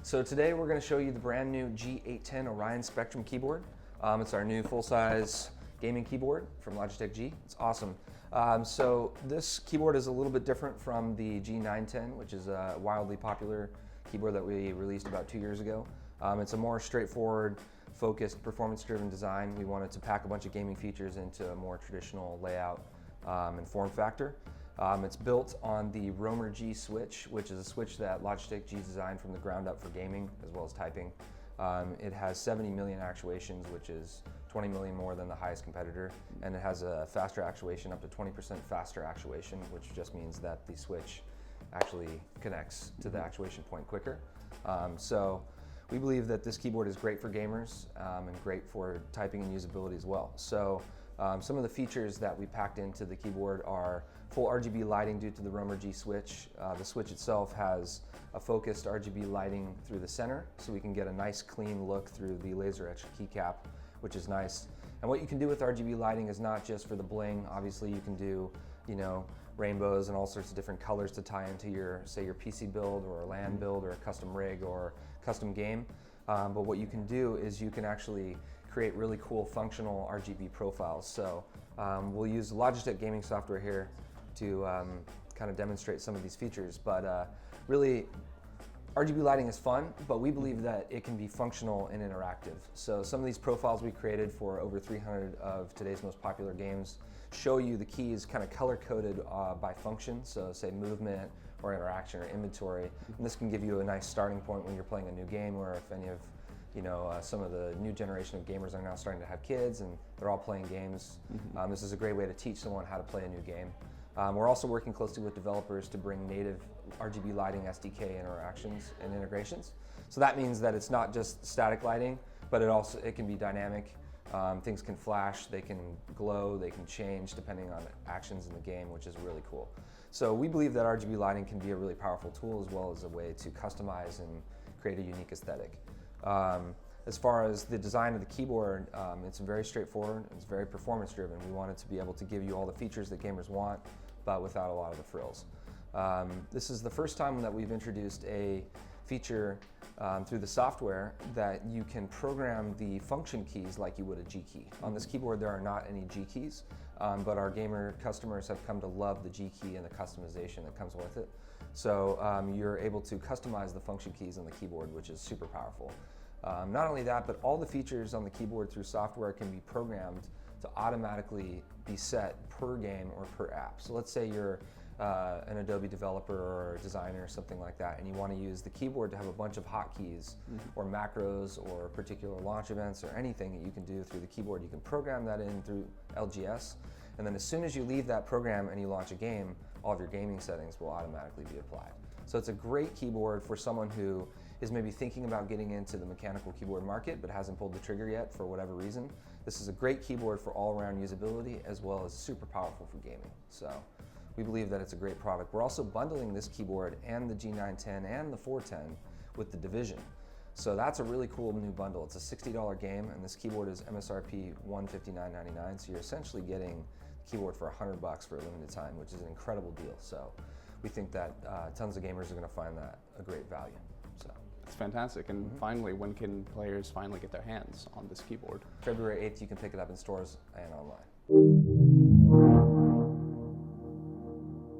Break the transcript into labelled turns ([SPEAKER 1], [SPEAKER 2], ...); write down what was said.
[SPEAKER 1] So today we're going to show you the brand new G810 Orion Spectrum keyboard. It's our new full-size gaming keyboard from Logitech G. It's awesome. So this keyboard is a little bit different from the G910, which is a wildly popular keyboard that we released about 2 years ago. It's a more straightforward, focused, performance-driven design. We wanted to pack a bunch of gaming features into a more traditional layout and form factor. It's built on the Roamer G switch, which is a switch that Logitech G designed from the ground up for gaming as well as typing. It has 70 million actuations, which is 20 million more than the highest competitor, and it has a faster actuation, up to 20% faster actuation, which just means that the switch actually connects to the actuation point quicker. So we believe that this keyboard is great for gamers and great for typing and usability as well. So some of the features that we packed into the keyboard are full RGB lighting due to the Roamer G switch. The switch itself has a focused RGB lighting through the center, so we can get a nice clean look through the laser etched keycap, which is nice. And what you can do with RGB lighting is not just for the bling. Obviously you can do, rainbows and all sorts of different colors to tie into your, say, your PC build or a LAN build or a custom rig or custom game. But what you can do is you can actually create really cool functional RGB profiles. So we'll use Logitech gaming software here to kind of demonstrate some of these features. But really, RGB lighting is fun, but we believe that it can be functional and interactive. So some of these profiles we created for over 300 of today's most popular games show you the keys kind of color-coded by function, so say movement or interaction or inventory. And this can give you a nice starting point when you're playing a new game, or if any of some of the new generation of gamers are now starting to have kids and they're all playing games. This is a great way to teach someone how to play a new game. We're also working closely with developers to bring native RGB lighting SDK interactions and integrations. So that means that it's not just static lighting, but it can be dynamic. Things can flash, they can glow, they can change depending on actions in the game, which is really cool. So we believe that RGB lighting can be a really powerful tool, as well as a way to customize and create a unique aesthetic. As far as the design of the keyboard, it's very straightforward, it's very performance driven. We wanted to be able to give you all the features that gamers want, but without a lot of the frills. This is the first time that we've introduced a feature through the software that you can program the function keys like you would a G key. On this keyboard there are not any G keys, but our gamer customers have come to love the G key and the customization that comes with it. So you're able to customize the function keys on the keyboard, which is super powerful. Not only that, but all the features on the keyboard through software can be programmed to automatically be set per game or per app. So let's say you're an Adobe developer or a designer or something like that, and you want to use the keyboard to have a bunch of hotkeys or macros or particular launch events or anything that you can do through the keyboard. You can program that in through LGS, and then as soon as you leave that program and you launch a game, all of your gaming settings will automatically be applied. So it's a great keyboard for someone who is maybe thinking about getting into the mechanical keyboard market but hasn't pulled the trigger yet for whatever reason. This is a great keyboard for all-around usability, as well as super powerful for gaming. So we believe that it's a great product. We're also bundling this keyboard and the G910 and the 410 with the Division. So that's a really cool new bundle. It's a $60 game, and this keyboard is MSRP $159.99, so you're essentially getting the keyboard for $100 for a limited time, which is an incredible deal. So we think that tons of gamers are going to find that a great value. So
[SPEAKER 2] it's fantastic. And finally, when can players finally get their hands on this keyboard?
[SPEAKER 1] February 8th, you can pick it up in stores and online.